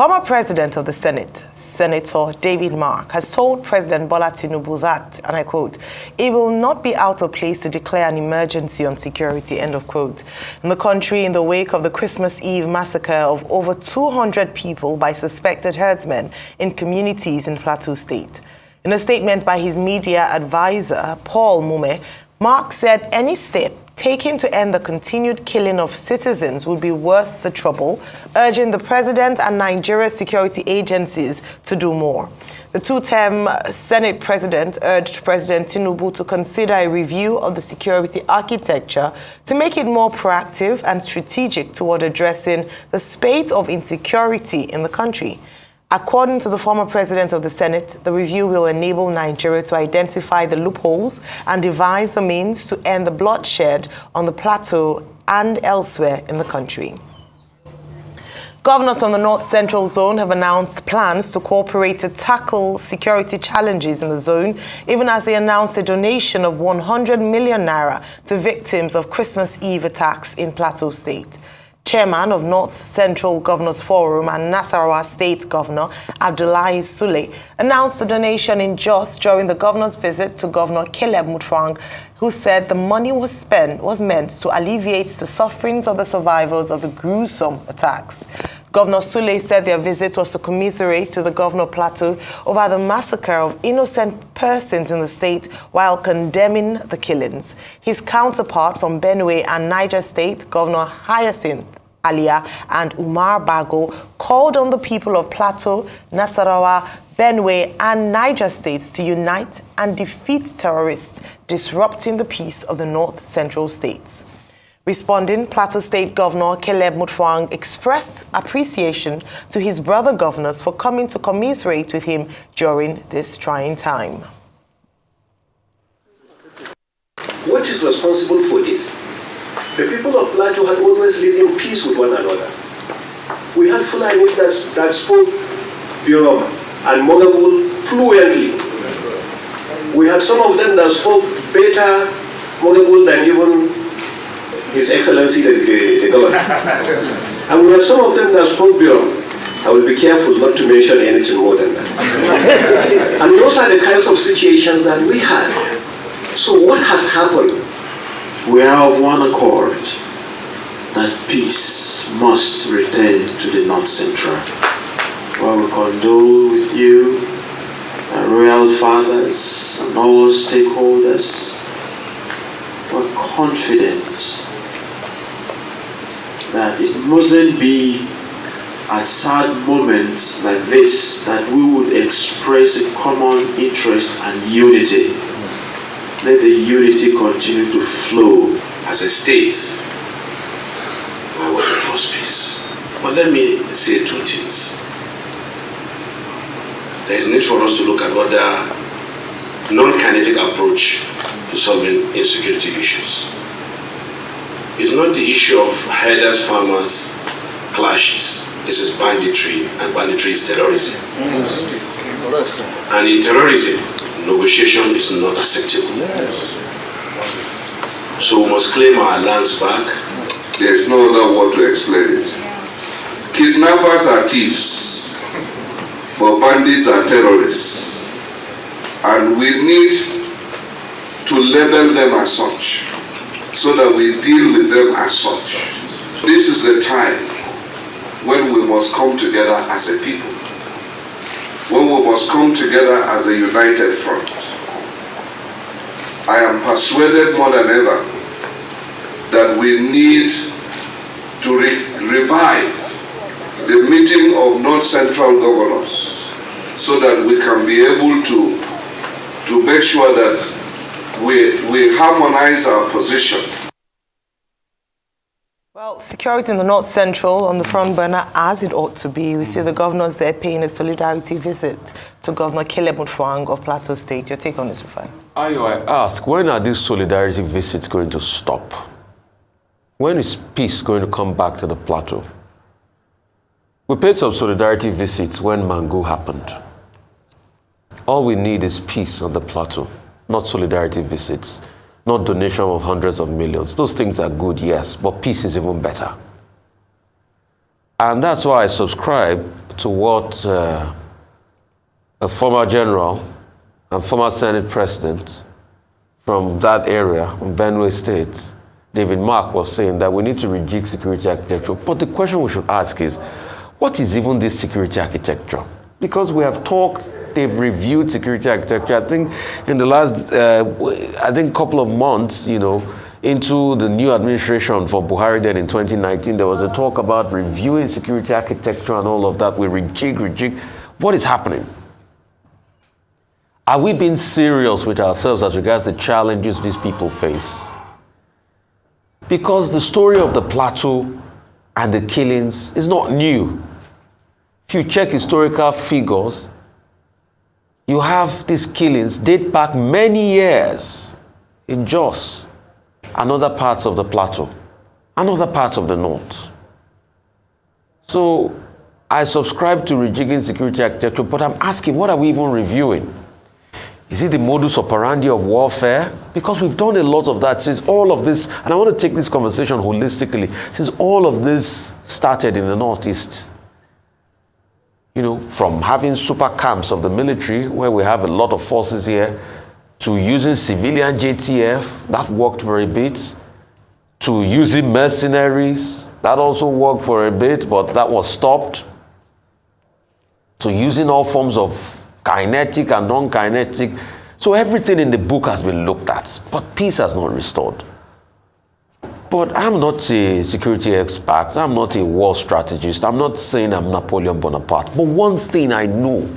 Former President of the Senate, Senator David Mark, has told President Bola Tinubu that, and I quote, "it will not be out of place to declare an emergency on security," end of quote, in the country in the wake of the Christmas Eve massacre of over 200 people by suspected herdsmen in communities in Plateau State. In a statement by his media advisor, Paul Mume, Mark said any step taken to end the continued killing of citizens would be worth the trouble, urging the president and Nigeria's security agencies to do more. The two-term Senate president urged President Tinubu to consider a review of the security architecture to make it more proactive and strategic toward addressing the spate of insecurity in the country. According to the former president of the Senate, the review will enable Nigeria to identify the loopholes and devise a means to end the bloodshed on the plateau and elsewhere in the country. Governors from the North Central Zone have announced plans to cooperate to tackle security challenges in the zone, even as they announced a donation of 100 million naira to victims of Christmas Eve attacks in Plateau State. Chairman of North Central Governors Forum and Nasarawa State Governor Abdullahi Sule announced the donation in Jos during the governor's visit to Governor Caleb Mutfwang, who said the money was meant to alleviate the sufferings of the survivors of the gruesome attacks. Governor Sule said their visit was to commiserate with the Governor of Plateau over the massacre of innocent persons in the state while condemning the killings. His counterpart from Benue and Niger State, Governor Hyacinth Alia and Umar Bago, called on the people of Plateau, Nasarawa, Benue and Niger states to unite and defeat terrorists disrupting the peace of the North Central states. Responding, Plateau State Governor Caleb Mutfwang expressed appreciation to his brother governors for coming to commiserate with him during this trying time. What is responsible for this? The people of Plateau had always lived in peace with one another. We had Fulani that spoke Yoruba and Mogabul fluently. We had some of them that spoke better Mogabul than even His Excellency the Governor. And we had some of them that spoke Yoruba. I will be careful not to mention anything more than that. And those are the kinds of situations that we had. So what has happened? We are of one accord that peace must return to the North Central. Well, we condole with you, our royal fathers, and all stakeholders. We're confident that it mustn't be at sad moments like this that we would express a common interest and unity. Let the unity continue to flow. As a state, we are working towards peace. But let me say two things. There is need for us to look at other non-kinetic approach to solving insecurity issues. It's not the issue of herders, farmers, clashes. This is banditry, and banditry is terrorism. And in terrorism, negotiation is not acceptable. Yes. So we must claim our lands back. There is no other word to explain it. Kidnappers are thieves, but bandits are terrorists. And we need to label them as such, so that we deal with them as such. This is the time when we must come together as a people. When we must come together as a united front. I am persuaded more than ever that we need to revive the meeting of North Central governors so that we can be able to make sure that we harmonize our position. Well, security in the North Central on the front burner as it ought to be. We see the governors there paying a solidarity visit to Governor Caleb Mutfwang of Plateau State. Your take on this, Rufai? I ask, when are these solidarity visits going to stop? When is peace going to come back to the plateau? We paid some solidarity visits when Mango happened. All we need is peace on the plateau, not solidarity visits. Not donation of hundreds of millions. Those things are good, yes, but peace is even better. And that's why I subscribe to what a former general and former Senate president from that area, from Benue State, David Mark, was saying that we need to rejig security architecture. But the question we should ask is, what is even this security architecture? Because we have talked, they've reviewed security architecture. I think in the last, couple of months, into the new administration for Buhari then in 2019, there was a talk about reviewing security architecture and all of that. We rejig. What is happening? Are we being serious with ourselves as regards the challenges these people face? Because the story of the Plateau and the killings is not new. If you check historical figures, you have these killings date back many years in Jos and other parts of the Plateau and other parts of the North. So I subscribe to rejigging security architecture, but I'm asking, what are we even reviewing? Is it the modus operandi of warfare? Because we've done a lot of that since all of this, and I want to take this conversation holistically, since all of this started in the Northeast. From having super camps of the military, where we have a lot of forces here, to using civilian JTF, that worked for a bit, to using mercenaries, that also worked for a bit, but that was stopped, to using all forms of kinetic and non-kinetic. So everything in the book has been looked at, but peace has not restored. But I'm not a security expert. I'm not a war strategist. I'm not saying I'm Napoleon Bonaparte. But one thing I know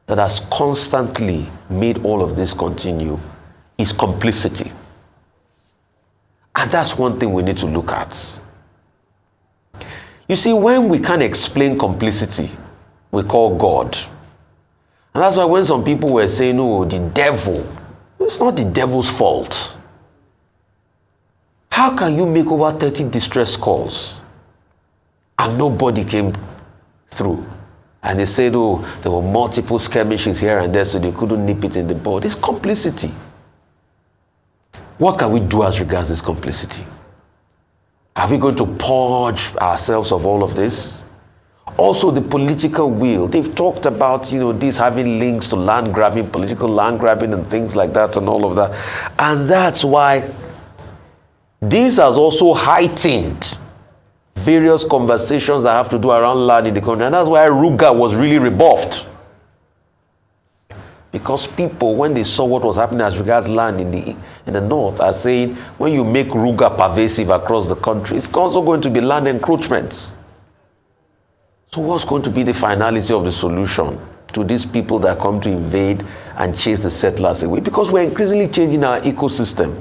that has constantly made all of this continue is complicity. And that's one thing we need to look at. You see, when we can't explain complicity, we call God. And that's why when some people were saying, oh, the devil, it's not the devil's fault. How can you make over 30 distress calls and nobody came through? And they said, oh, there were multiple skirmishes here and there, so they couldn't nip it in the bud. It's complicity. What can we do as regards this complicity? Are we going to purge ourselves of all of this? Also, the political will. They've talked about, this having links to land grabbing, political land grabbing and things like that and all of that. And that's why this has also heightened various conversations that have to do around land in the country. And that's why Ruga was really rebuffed. Because people, when they saw what was happening as regards land in the north, are saying, when you make Ruga pervasive across the country, it's also going to be land encroachments. So what's going to be the finality of the solution to these people that come to invade and chase the settlers away? Because we're increasingly changing our ecosystem.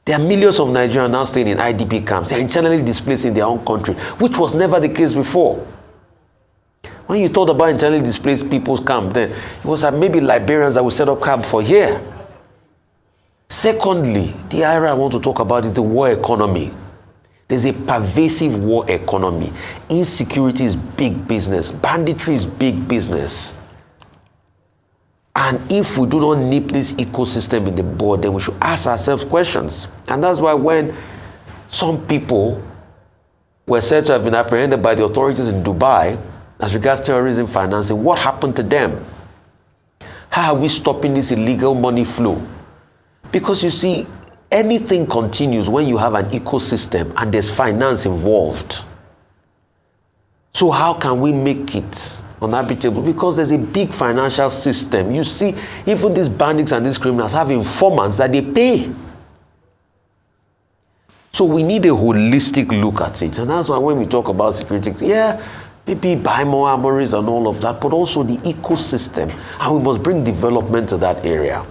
There are millions of Nigerians now staying in IDP camps. They're internally displaced in their own country, which was never the case before. When you thought about internally displaced people's camp, then it was maybe Liberians that would set up camp for here. Secondly, the area I want to talk about is the war economy. There's a pervasive war economy. Insecurity is big business. Banditry is big business. And if we do not nip this ecosystem in the bud, then we should ask ourselves questions. And that's why when some people were said to have been apprehended by the authorities in Dubai as regards terrorism financing, what happened to them? How are we stopping this illegal money flow? Because you see, anything continues when you have an ecosystem and there's finance involved. So how can we make it unhabitable? Because there's a big financial system. You see, even these bandits and these criminals have informants that they pay. So we need a holistic look at it. And that's why when we talk about security, maybe buy more armories and all of that, but also the ecosystem. And we must bring development to that area.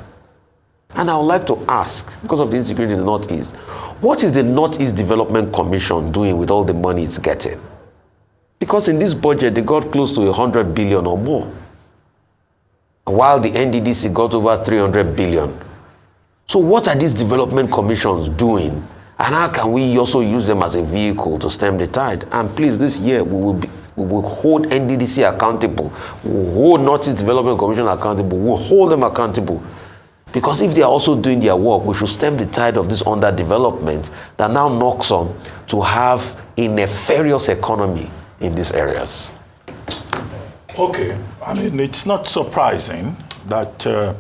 And I would like to ask, because of the insecurity in the Northeast, what is the Northeast Development Commission doing with all the money it's getting? Because in this budget, they got close to 100 billion or more, while the NDDC got over 300 billion. So what are these development commissions doing? And how can we also use them as a vehicle to stem the tide? And please, this year, we will hold NDDC accountable. We will hold Northeast Development Commission accountable. We will hold them accountable. Because if they are also doing their work, we should stem the tide of this underdevelopment that now knocks on to have a nefarious economy in these areas. Okay, I mean, it's not surprising that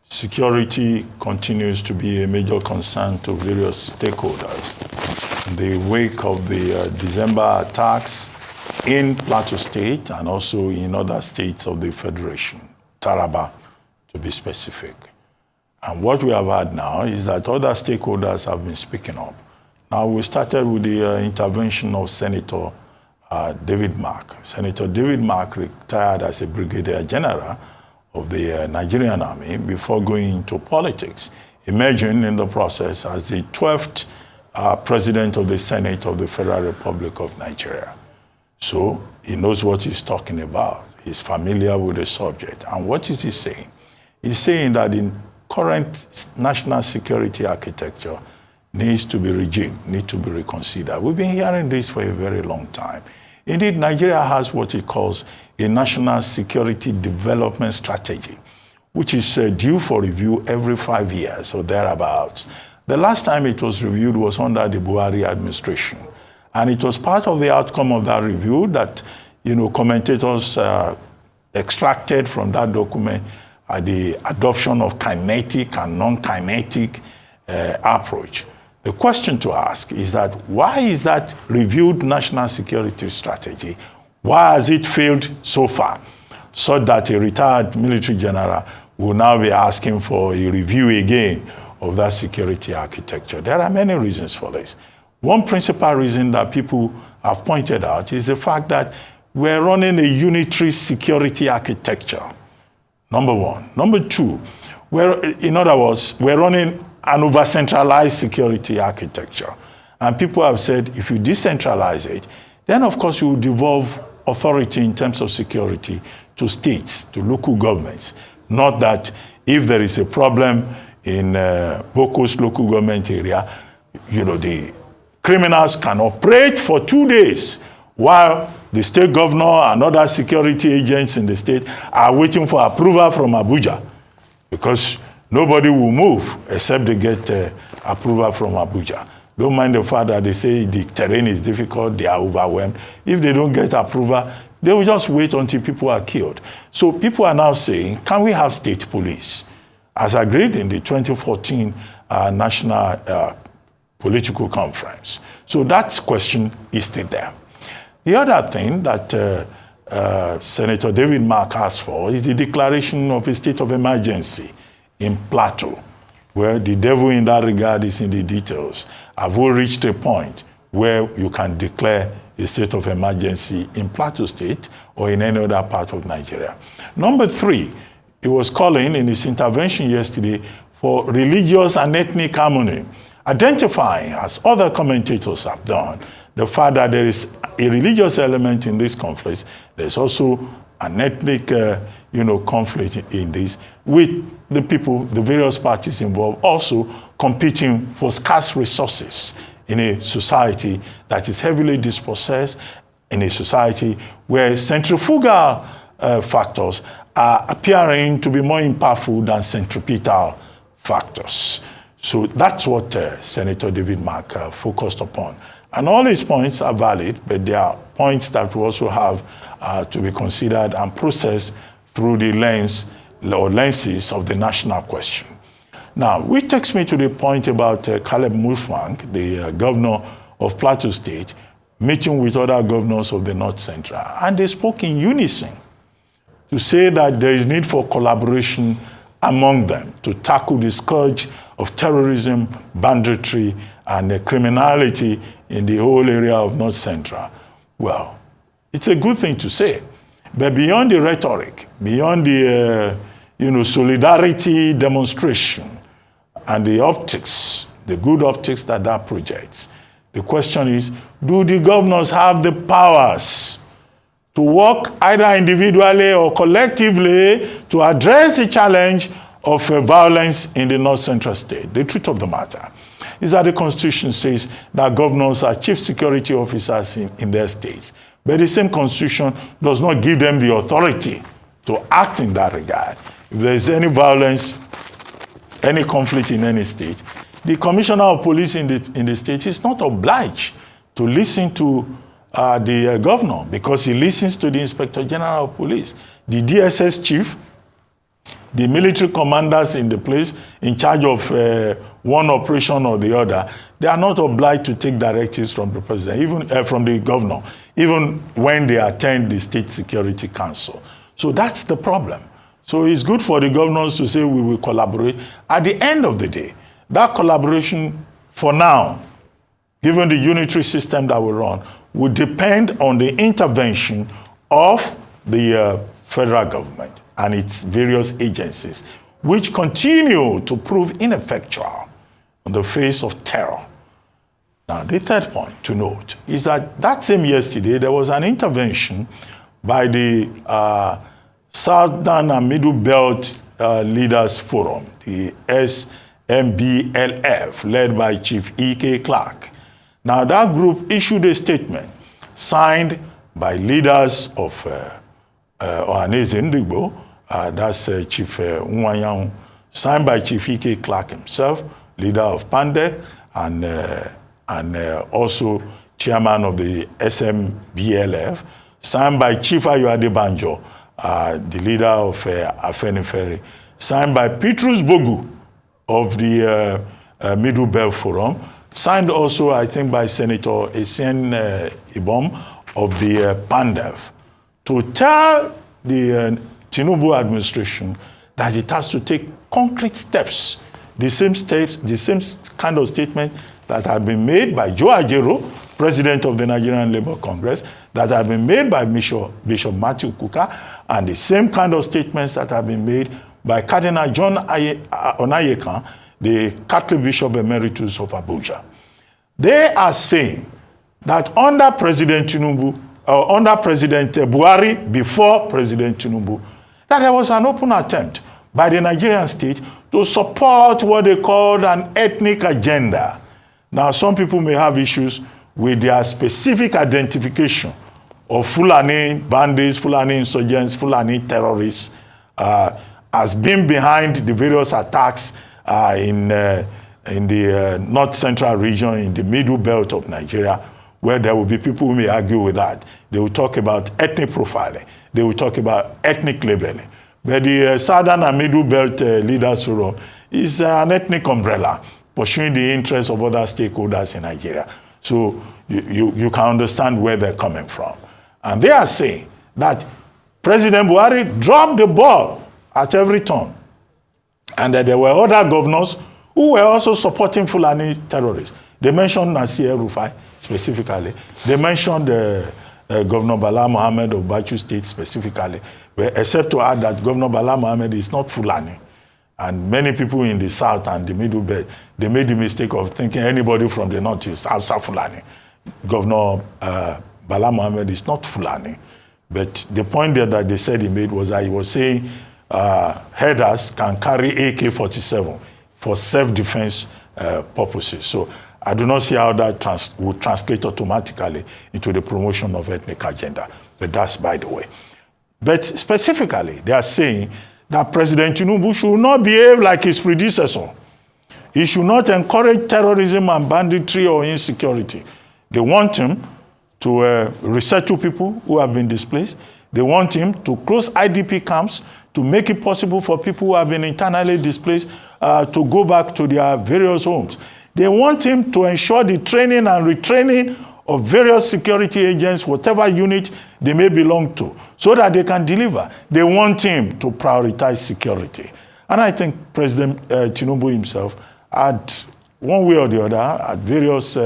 security continues to be a major concern to various stakeholders. In the wake of the December attacks in Plateau State and also in other states of the Federation, Taraba to be specific. And what we have had now is that other stakeholders have been speaking up. Now, we started with the intervention of Senator David Mark. Senator David Mark retired as a brigadier general of the Nigerian Army before going into politics, emerging in the process as the 12th president of the Senate of the Federal Republic of Nigeria. So he knows what he's talking about. He's familiar with the subject. And what is he saying? He's saying that in current national security architecture needs to be rejigged, needs to be reconsidered. We've been hearing this for a very long time. Indeed, Nigeria has what it calls a national security development strategy, which is due for review every 5 years or thereabouts. The last time it was reviewed was under the Buhari administration. And it was part of the outcome of that review that, commentators extracted from that document the adoption of kinetic and non-kinetic approach. The question to ask is that why is that reviewed national security strategy, why has it failed so far, so that a retired military general will now be asking for a review again of that security architecture? There are many reasons for this. One principal reason that people have pointed out is the fact that we're running a unitary security architecture, number one. Number two, in other words, we're running an over-centralized security architecture. And people have said, if you decentralize it, then of course you will devolve authority in terms of security to states, to local governments. Not that if there is a problem in Boko's local government area, the criminals can operate for 2 days while the state governor and other security agents in the state are waiting for approval from Abuja, because nobody will move except they get approval from Abuja. Don't mind the fact that they say the terrain is difficult, they are overwhelmed. If they don't get approval, they will just wait until people are killed. So people are now saying, can we have state police? As agreed in the 2014 National Political Conference. So that question is still there. The other thing that Senator David Mark asked for is the declaration of a state of emergency in Plateau, where the devil in that regard is in the details. Have we reached a point where you can declare a state of emergency in Plateau State or in any other part of Nigeria? Number three, he was calling in his intervention yesterday for religious and ethnic harmony, identifying, as other commentators have done, the fact that there is a religious element in this conflict. There's also an ethnic conflict in this, with the people, the various parties involved, also competing for scarce resources in a society that is heavily dispossessed, in a society where centrifugal factors are appearing to be more powerful than centripetal factors. So that's what Senator David Mark focused upon. And all his points are valid, but there are points that we also have to be considered and processed through the lenses of the national question. Now, which takes me to the point about Caleb Mutfwang, the governor of Plateau State, meeting with other governors of the North Central. And they spoke in unison to say that there is need for collaboration among them to tackle the scourge of terrorism, banditry, and criminality in the whole area of North Central. Well, it's a good thing to say. But beyond the rhetoric, beyond the solidarity demonstration and the optics, the good optics that projects, the question is, do the governors have the powers to work either individually or collectively to address the challenge of violence in the North Central State? The truth of the matter is that the Constitution says that governors are chief security officers in their states. But the same Constitution does not give them the authority to act in that regard. If there is any violence, any conflict in any state, the Commissioner of Police in the state is not obliged to listen to the governor because he listens to the Inspector General of Police, the DSS chief, the military commanders in the place in charge of one operation or the other. They are not obliged to take directives from the president, even from the governor, even when they attend the State Security Council. So that's the problem. So it's good for the governors to say we will collaborate. At the end of the day, that collaboration for now, given the unitary system that we run, will depend on the intervention of the federal government and its various agencies, which continue to prove ineffectual on the face of terror. Now, the third point to note is that same yesterday, there was an intervention by the Southern and Middle Belt Leaders Forum, the SMBLF, led by Chief E.K. Clark. Now, that group issued a statement signed by leaders of Ohaneze Ndigbo, that's Chief Nwanyanwu, signed by Chief E.K. Clark himself, leader of PANDE, and also chairman of the SMBLF, signed by Chief Ayo Adebanjo, the leader of Afenifere, signed by Petrus Bogu of the Middle Belt Forum, signed also, I think, by Senator Essien Ibom of the PANDEF, to tell the Tinubu administration that it has to take concrete steps, the same kind of statement that had been made by Joe Ajero, president of the Nigerian Labour Congress, that had been made by Bishop Matthew Kuka, and the same kind of statements that have been made by Cardinal John Onayekan, the Catholic Bishop Emeritus of Abuja. They are saying that under President Tinubu, or under President Buhari, before President Tinubu, that there was an open attempt by the Nigerian state to support what they called an ethnic agenda. Now, some people may have issues with their specific identification of Fulani bandits, Fulani insurgents, Fulani terrorists, as being behind the various attacks in the north central region, in the middle belt of Nigeria, where there will be people who may argue with that. They will talk about ethnic profiling. They will talk about ethnic labeling. But the southern and middle belt leaders forum is an ethnic umbrella pursuing the interests of other stakeholders in Nigeria. So you can understand where they're coming from. And they are saying that President Buhari dropped the ball at every turn, and that there were other governors who were also supporting Fulani terrorists. They mentioned Nasir Rufai specifically. They mentioned Governor Bala Mohammed of Bauchi State specifically, except to add that Governor Bala Mohammed is not Fulani. And many people in the south and the middle belt, they made the mistake of thinking anybody from the north is Hausa Fulani. Governor Bala Mohammed is not Fulani. But the point there that they said he made was that he was saying headers can carry AK-47 for self-defense purposes. So I do not see how that would translate automatically into the promotion of ethnic agenda. But that's by the way. But specifically, they are saying that President Tinubu should not behave like his predecessor. He should not encourage terrorism and banditry or insecurity. They want him to resettle people who have been displaced. They want him to close IDP camps to make it possible for people who have been internally displaced to go back to their various homes. They want him to ensure the training and retraining of various security agents, whatever unit they may belong to, so that they can deliver. They want him to prioritize security. And I think President Tinubu himself had, one way or the other, at various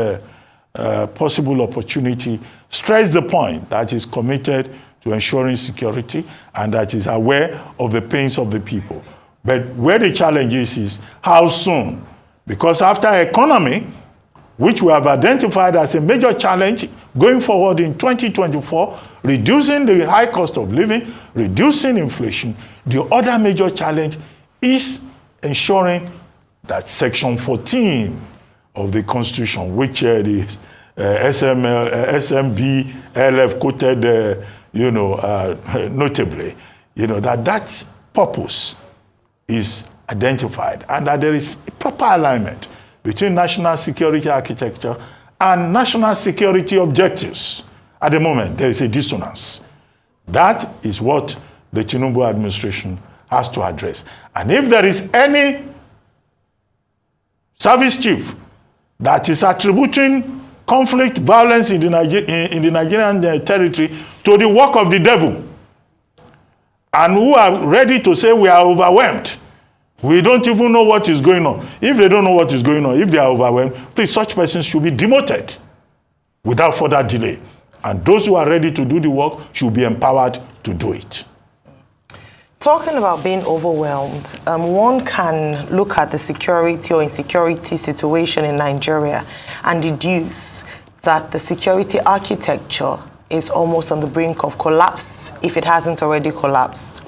possible opportunity, stressed the point that he's committed to ensuring security and that he's aware of the pains of the people. But where the challenge is how soon? Because after economy, which we have identified as a major challenge going forward in 2024, reducing the high cost of living, reducing inflation, the other major challenge is ensuring that Section 14 of the Constitution, which the SMBLF quoted, notably, that purpose is identified and that there is proper alignment between national security architecture and national security objectives. At the moment, there is a dissonance. That is what the Tinubu administration has to address. And if there is any service chief that is attributing conflict, violence in the Nigerian territory to the work of the devil, and who are ready to say we are overwhelmed, we don't even know what is going on. If they don't know what is going on, if they are overwhelmed, please, such persons should be demoted without further delay. And those who are ready to do the work should be empowered to do it. Talking about being overwhelmed, one can look at the security or insecurity situation in Nigeria and deduce that the security architecture is almost on the brink of collapse, if it hasn't already collapsed.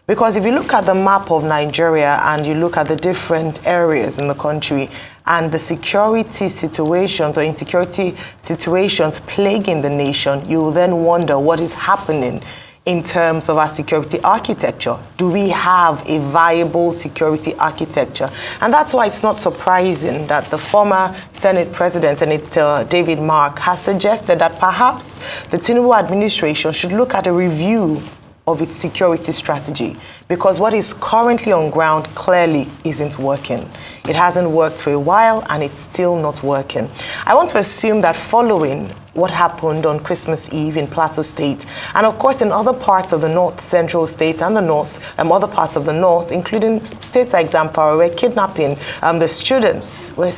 Because if you look at the map of Nigeria and you look at the different areas in the country and the security situations or insecurity situations plaguing the nation, you will then wonder what is happening in terms of our security architecture. Do we have a viable security architecture? And that's why it's not surprising that the former Senate President, Senator David Mark, has suggested that perhaps the Tinubu administration should look at a review of its security strategy, because what is currently on ground clearly isn't working. It hasn't worked for a while and it's still not working. I want to assume that following what happened on Christmas Eve in Plateau State, and of course in other parts of the North Central State and the North, other parts of the North, including states like Zamfara, where kidnapping, the students were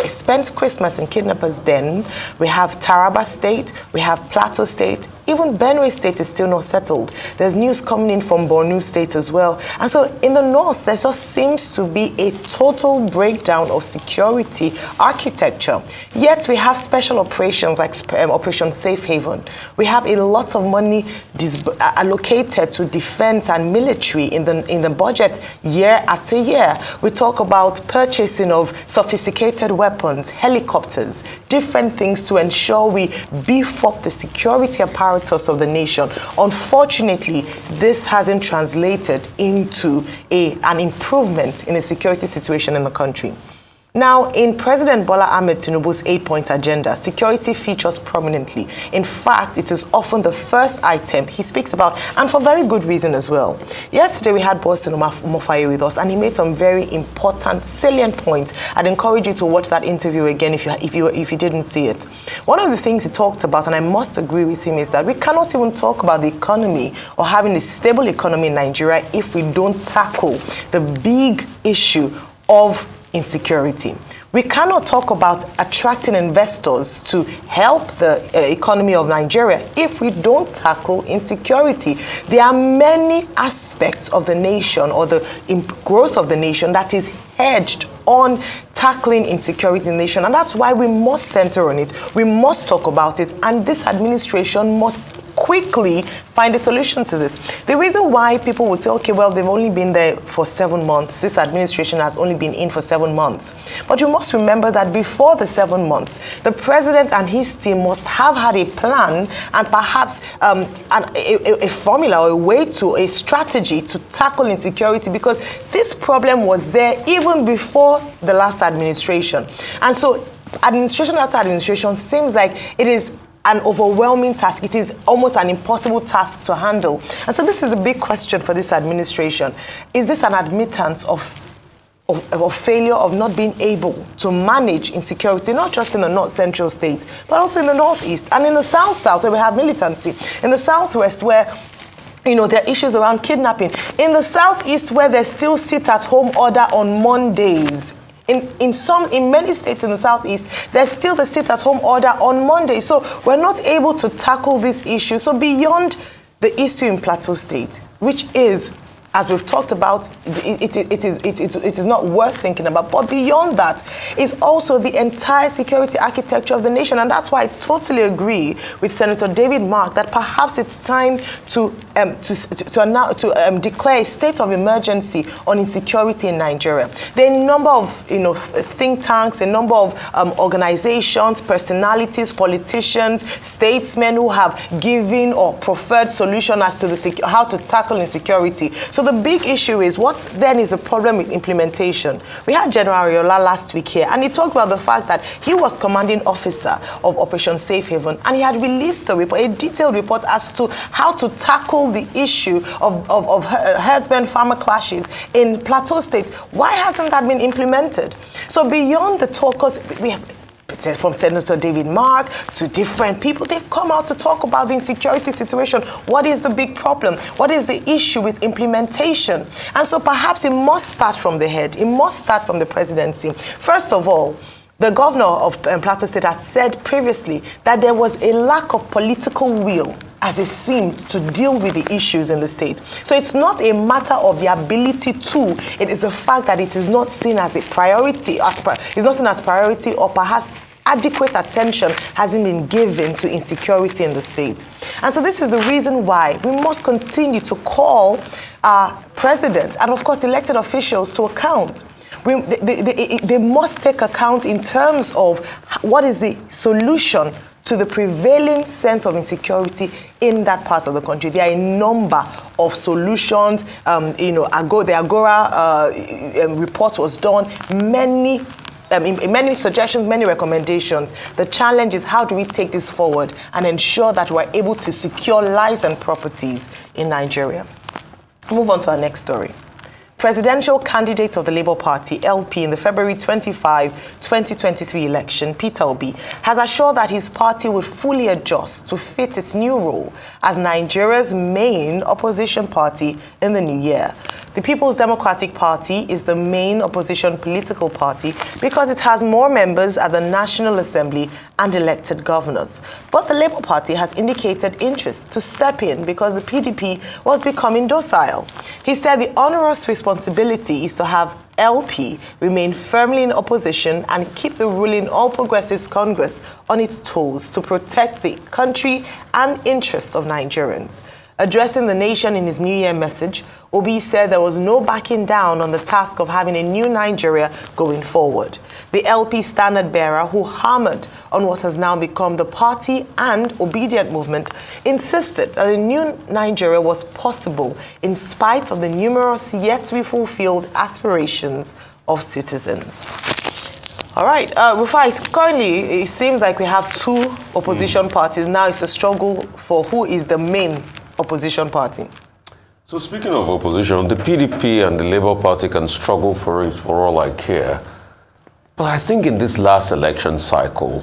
spent Christmas in kidnappers' den. We have Taraba State, we have Plateau State, even Benue State is still not settled. There's news coming in from Borno State as well. And so in the North, there just seems to be a total breakdown of security architecture. Yet we have special operations like Operation Safe Haven. We have a lot of money allocated to defense and military in the budget year after year. We talk about purchasing of sophisticated weapons, helicopters, different things to ensure we beef up the security apparatus of the nation. Unfortunately, this hasn't translated into an improvement in the security situation in the country. Now, in President Bola Ahmed Tinubu's 8-point agenda, security features prominently. In fact, it is often the first item he speaks about, and for very good reason as well. Yesterday, we had Bosun Mofaye with us, and he made some very important, salient points. I'd encourage you to watch that interview again if you didn't see it. One of the things he talked about, and I must agree with him, is that we cannot even talk about the economy or having a stable economy in Nigeria if we don't tackle the big issue of insecurity. We cannot talk about attracting investors to help the economy of Nigeria if we don't tackle insecurity. There are many aspects of the nation or the growth of the nation that is hedged on tackling insecurity in the nation, and that's why we must center on it. We must talk about it, and this administration must quickly find a solution to this. The reason why people would say, okay, well, they've only been there for 7 months. This administration has only been in for 7 months. But you must remember that before the 7 months, the president and his team must have had a plan and perhaps a formula or a way to a strategy to tackle insecurity, because this problem was there even before the last administration. And so administration after administration seems like it is an overwhelming task. It is almost an impossible task to handle. And so this is a big question for this administration. Is this an admittance of failure of not being able to manage insecurity, not just in the North Central states, but also in the Northeast and in the South, where we have militancy, in the Southwest, where there are issues around kidnapping, in the Southeast, where there's still sit-at-home order on Mondays. In many states in the Southeast, there's still the sit-at-home order on Monday. So we're not able to tackle this issue. So beyond the issue in Plateau State, which is, as we've talked about, it is not worth thinking about. But beyond that is also the entire security architecture of the nation. And that's why I totally agree with Senator David Mark that perhaps it's time to declare a state of emergency on insecurity in Nigeria. There are a number of think tanks, a number of organizations, personalities, politicians, statesmen who have given or preferred solutions as to how to tackle insecurity. So the big issue is, what then is the problem with implementation? We had General Ariola last week here, and he talked about the fact that he was commanding officer of Operation Safe Haven, and he had released a report, a detailed report as to how to tackle the issue of herdsmen farmer clashes in Plateau State. Why hasn't that been implemented? So beyond the talk, because we have, from Senator David Mark to different people, they've come out to talk about the insecurity situation. What is the big problem? What is the issue with implementation? And so perhaps it must start from the head. It must start from the presidency. First of all, the governor of Plateau State had said previously that there was a lack of political will, as it seemed, to deal with the issues in the state. So it's not a matter of the ability to, it is the fact that it is not seen as a priority, it's not seen as priority, or perhaps adequate attention hasn't been given to insecurity in the state. And so this is the reason why we must continue to call our president and, of course, elected officials to account. They must take account in terms of what is the solution to the prevailing sense of insecurity in that part of the country. There are a number of solutions. The Agora report was done. Many suggestions, many recommendations. The challenge is, how do we take this forward and ensure that we're able to secure lives and properties in Nigeria? Move on to our next story. Presidential candidate of the Labour Party, LP, in the February 25, 2023 election, Peter Obi, has assured that his party will fully adjust to fit its new role as Nigeria's main opposition party in the new year. The People's Democratic Party is the main opposition political party because it has more members at the National Assembly and elected governors. But the Labour Party has indicated interest to step in because the PDP was becoming docile. He said the onerous responsibility is to have LP remain firmly in opposition and keep the ruling All Progressives Congress on its toes to protect the country and interests of Nigerians. Addressing the nation in his New Year message, Obi said there was no backing down on the task of having a new Nigeria going forward. The LP standard bearer, who hammered on what has now become the party and obedient movement, insisted that a new Nigeria was possible in spite of the numerous yet to be fulfilled aspirations of citizens. All right, Rufai, currently it seems like we have two opposition parties. Now it's a struggle for who is the main opposition party. So speaking of opposition, the PDP and the Labour Party can struggle for it for all I care. But I think in this last election cycle,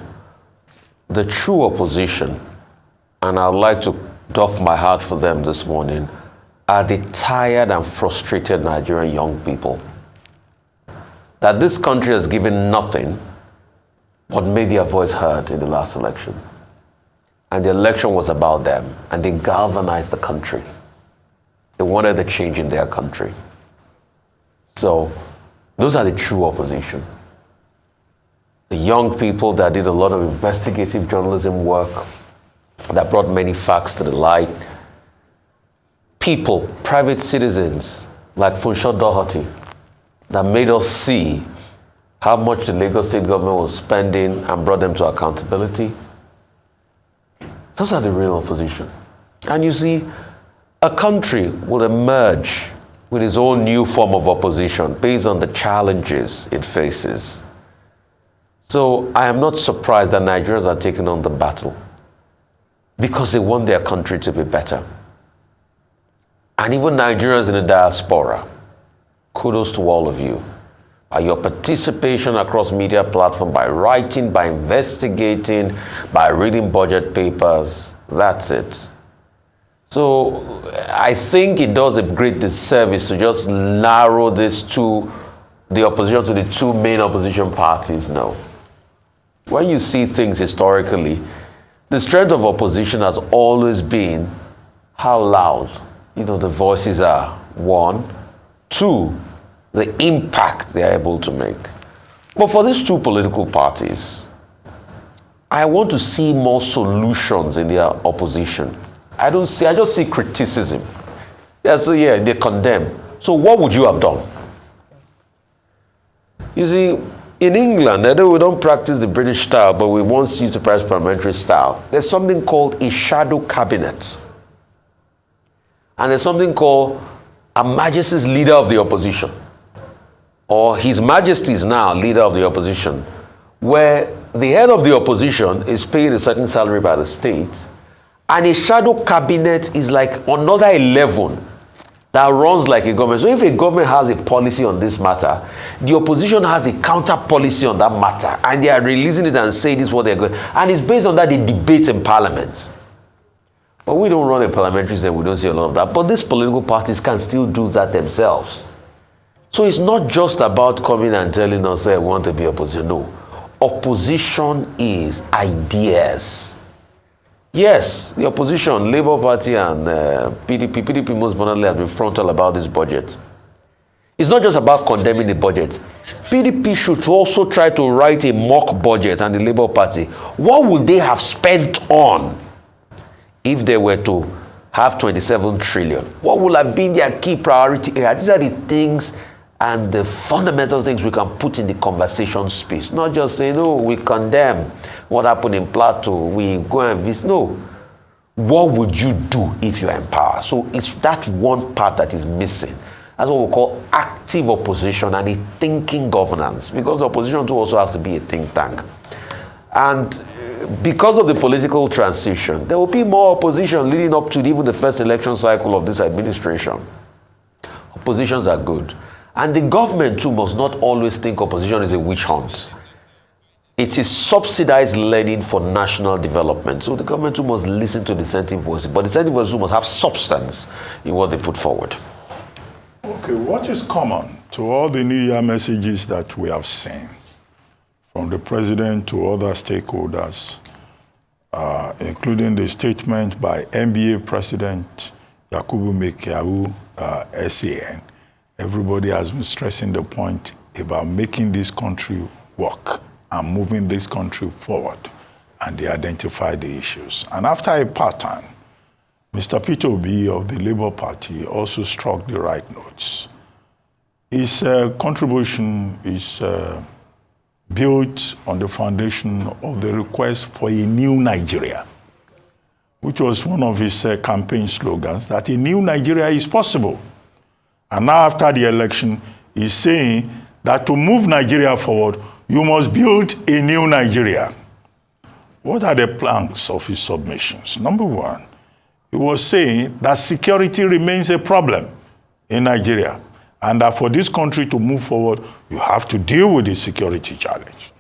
the true opposition, and I'd like to doff my hat for them this morning, are the tired and frustrated Nigerian young people. That this country has given nothing but made their voice heard in the last election. And the election was about them, and they galvanized the country. They wanted a change in their country. So those are the true opposition. The young people that did a lot of investigative journalism work, that brought many facts to the light. People, private citizens like Funsho Doherty, that made us see how much the Lagos state government was spending and brought them to accountability. Those are the real opposition. And you see, a country will emerge with its own new form of opposition based on the challenges it faces. So I am not surprised that Nigerians are taking on the battle because they want their country to be better. And even Nigerians in the diaspora, kudos to all of you. By your participation across media platforms, by writing, by investigating, by reading budget papers, that's it. So I think it does a great disservice to just narrow this to the opposition to the two main opposition parties. No. When you see things historically, the strength of opposition has always been how loud, the voices are. One. Two, the impact they are able to make. But for these two political parties, I want to see more solutions in their opposition. I just see criticism. They condemn. So what would you have done? You see, in England, although we don't practice the British style, but we once used to practice parliamentary style, there's something called a shadow cabinet. And there's something called Her Majesty is leader of the opposition, or His Majesty is now leader of the opposition, where the head of the opposition is paid a certain salary by the state, and a shadow cabinet is like another 11 that runs like a government. So if a government has a policy on this matter, the opposition has a counter policy on that matter, and they are releasing it and saying this is what they're going. And it's based on that they debate in parliament. But we don't run a parliamentary system, we don't see a lot of that. But these political parties can still do that themselves. So it's not just about coming and telling us that we want to be opposition. No. Opposition is ideas. Yes, the opposition, Labour Party and PDP most abundantly has been frontal about this budget. It's not just about condemning the budget. PDP should also try to write a mock budget, and the Labour Party. What would they have spent on if they were to have 27 trillion? What would have been their key priority area? These are the things and the fundamental things we can put in the conversation space. Not just say, no, we condemn what happened in Plateau, we go and visit. No. What would you do if you're in power? So it's that one part that is missing. That's what we call active opposition and a thinking governance, because the opposition too also has to be a think tank. And because of the political transition, there will be more opposition leading up to even the first election cycle of this administration. Oppositions are good. And the government too must not always think opposition is a witch hunt. It is subsidized learning for national development. So the government too must listen to dissenting voices. But dissenting voices too must have substance in what they put forward. Okay, what is common to all the New Year messages that we have seen, from the president to other stakeholders, including the statement by NBA President Yakubu Mekiawu, SAN? Everybody has been stressing the point about making this country work and moving this country forward, and they identify the issues. And after a pattern, Mr. Peter Obi of the Labour Party also struck the right notes. His contribution is built on the foundation of the request for a new Nigeria, which was one of his campaign slogans, that a new Nigeria is possible. And now after the election, he's saying that to move Nigeria forward, you must build a new Nigeria. What are the planks of his submissions? Number one, he was saying that security remains a problem in Nigeria, and that for this country to move forward, you have to deal with the security challenge.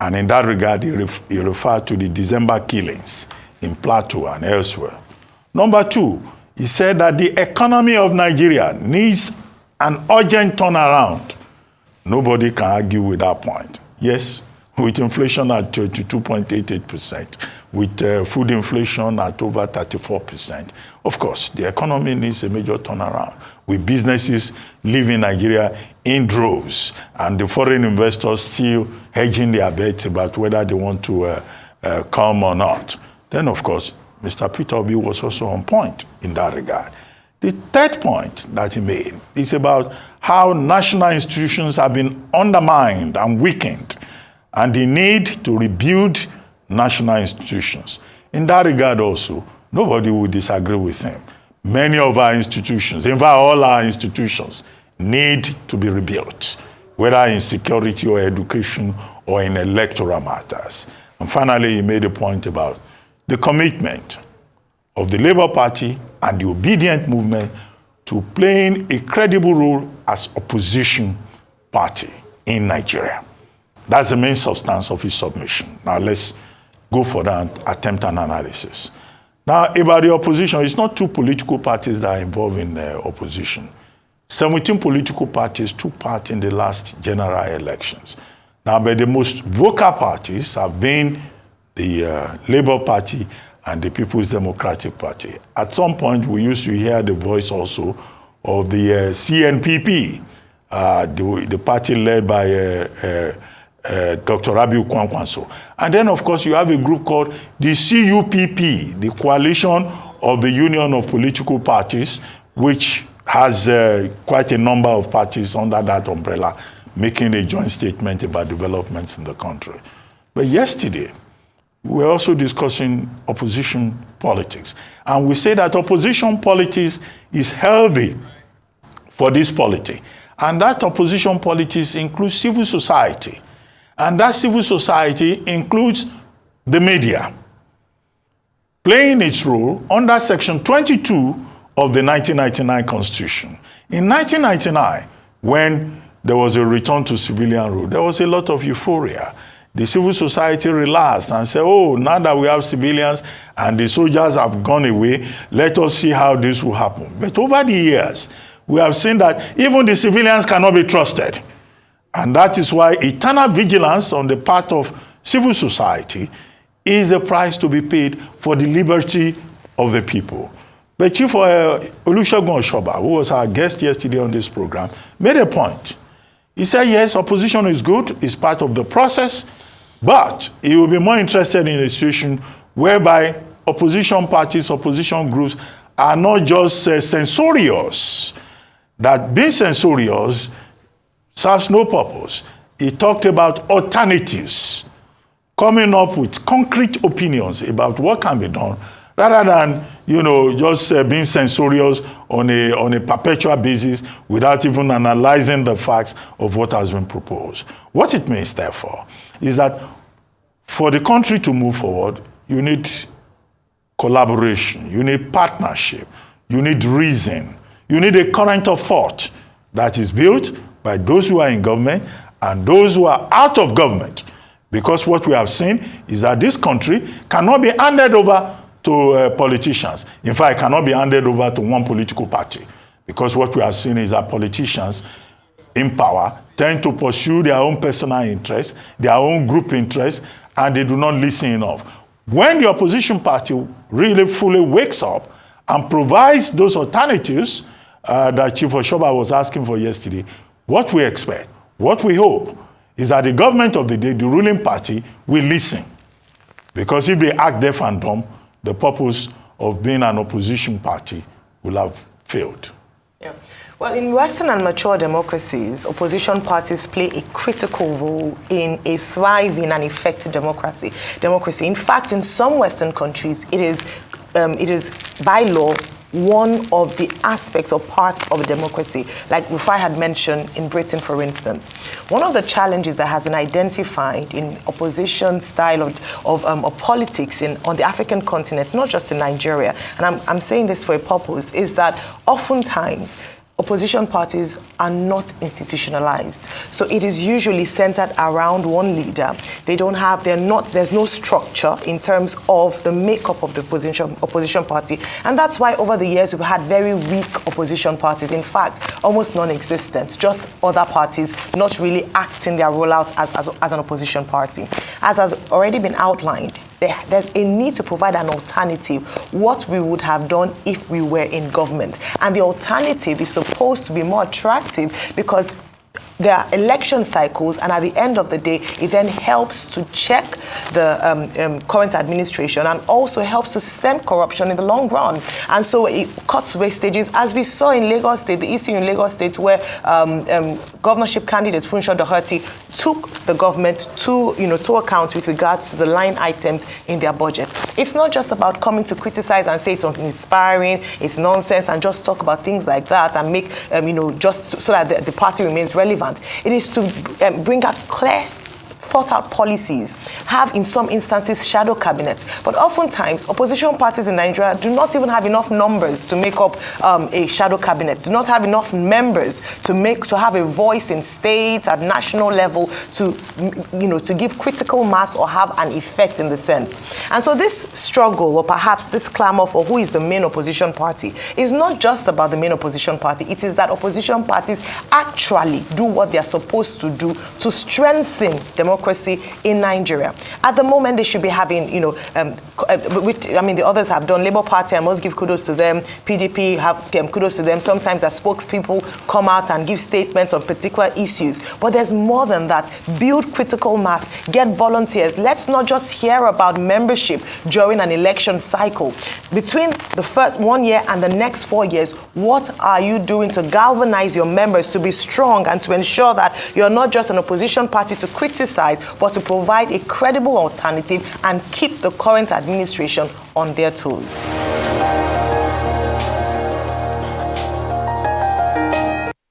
And in that regard, he referred to the December killings in Plateau and elsewhere. Number two, he said that the economy of Nigeria needs an urgent turnaround. Nobody can argue with that point. Yes, with inflation at 22.88%, with food inflation at over 34%. Of course, the economy needs a major turnaround, with businesses leaving Nigeria in droves, and the foreign investors still hedging their bets about whether they want to come or not. Then, of course, Mr. Peter Obi was also on point in that regard. The third point that he made is about how national institutions have been undermined and weakened, and the need to rebuild national institutions. In that regard also, nobody would disagree with him. Many of our institutions, in fact all our institutions, need to be rebuilt, whether in security or education or in electoral matters. And finally, he made a point about the commitment of the Labour Party and the obedient movement to playing a credible role as opposition party in Nigeria. That's the main substance of his submission. Now let's go for that and attempt an analysis. Now about the opposition, it's not two political parties that are involved in opposition. 17 political parties took part in the last general elections. Now, but the most vocal parties have been the Labour Party and the People's Democratic Party. At some point, we used to hear the voice also of the CNPP, the party led by Dr. Rabiu Kwankwanso. And then, of course, you have a group called the CUPP, the Coalition of the Union of Political Parties, which has quite a number of parties under that umbrella making a joint statement about developments in the country. But yesterday, we were also discussing opposition politics. And we say that opposition politics is healthy for this polity. And that opposition politics includes civil society. And that civil society includes the media, playing its role under Section 22 of the 1999 Constitution. In 1999, when there was a return to civilian rule, there was a lot of euphoria. The civil society relaxed and said, oh, now that we have civilians and the soldiers have gone away, let us see how this will happen. But over the years, we have seen that even the civilians cannot be trusted. And that is why eternal vigilance on the part of civil society is the price to be paid for the liberty of the people. But Chief Olusegun Oshoba, who was our guest yesterday on this program, made a point. He said, yes, opposition is good, it's part of the process, but he will be more interested in a situation whereby opposition parties, opposition groups are not just censorious. That being censorious serves no purpose. He talked about alternatives, coming up with concrete opinions about what can be done, rather than, just being censorious on a perpetual basis without even analyzing the facts of what has been proposed. What it means, therefore, is that for the country to move forward, you need collaboration, you need partnership, you need reason, you need a current of thought that is built by those who are in government and those who are out of government. Because what we have seen is that this country cannot be handed over to politicians. In fact, it cannot be handed over to one political party. Because what we have seen is that politicians in power tend to pursue their own personal interests, their own group interests, and they do not listen enough. When the opposition party really fully wakes up and provides those alternatives that Chief Oshoba was asking for yesterday, what we expect, what we hope, is that the government of the day, the ruling party, will listen. Because if they act deaf and dumb, the purpose of being an opposition party will have failed. Yeah. Well, in Western and mature democracies, opposition parties play a critical role in a thriving and effective democracy. In fact, in some Western countries, it is by law one of the aspects or parts of a democracy, like Rufai had mentioned in Britain, for instance. One of the challenges that has been identified in opposition style of politics on the African continent, not just in Nigeria, and I'm saying this for a purpose, is that oftentimes opposition parties are not institutionalized. So it is usually centered around one leader. There's no structure in terms of the makeup of the opposition party. And that's why over the years we've had very weak opposition parties. In fact, almost non-existent, just other parties not really acting their role out as an opposition party. As has already been outlined, there's a need to provide an alternative, what we would have done if we were in government. And the alternative is supposed to be more attractive because there are election cycles, and at the end of the day, it then helps to check the current administration and also helps to stem corruption in the long run. And so it cuts wastages, as we saw in Lagos State, the issue in Lagos State where governorship candidate Funsho Doherty took the government to account with regards to the line items in their budget. It's not just about coming to criticize and say it's uninspiring, it's nonsense, and just talk about things like that and make, just so that the party remains relevant. It is to bring out clear, thought-out policies, have in some instances shadow cabinets. But oftentimes, opposition parties in Nigeria do not even have enough numbers to make up a shadow cabinet, do not have enough members to have a voice in states at national level to give critical mass or have an effect in the sense. And so this struggle, or perhaps this clamor for who is the main opposition party, is not just about the main opposition party. It is that opposition parties actually do what they are supposed to do to strengthen democracy in Nigeria. At the moment, they should be having, the others have done. Labour Party, I must give kudos to them. PDP, have kudos to them. Sometimes their spokespeople come out and give statements on particular issues. But there's more than that. Build critical mass. Get volunteers. Let's not just hear about membership during an election cycle. Between the first 1 year and the next 4 years, what are you doing to galvanize your members to be strong and to ensure that you're not just an opposition party to criticize, but to provide a credible alternative and keep the current administration on their toes?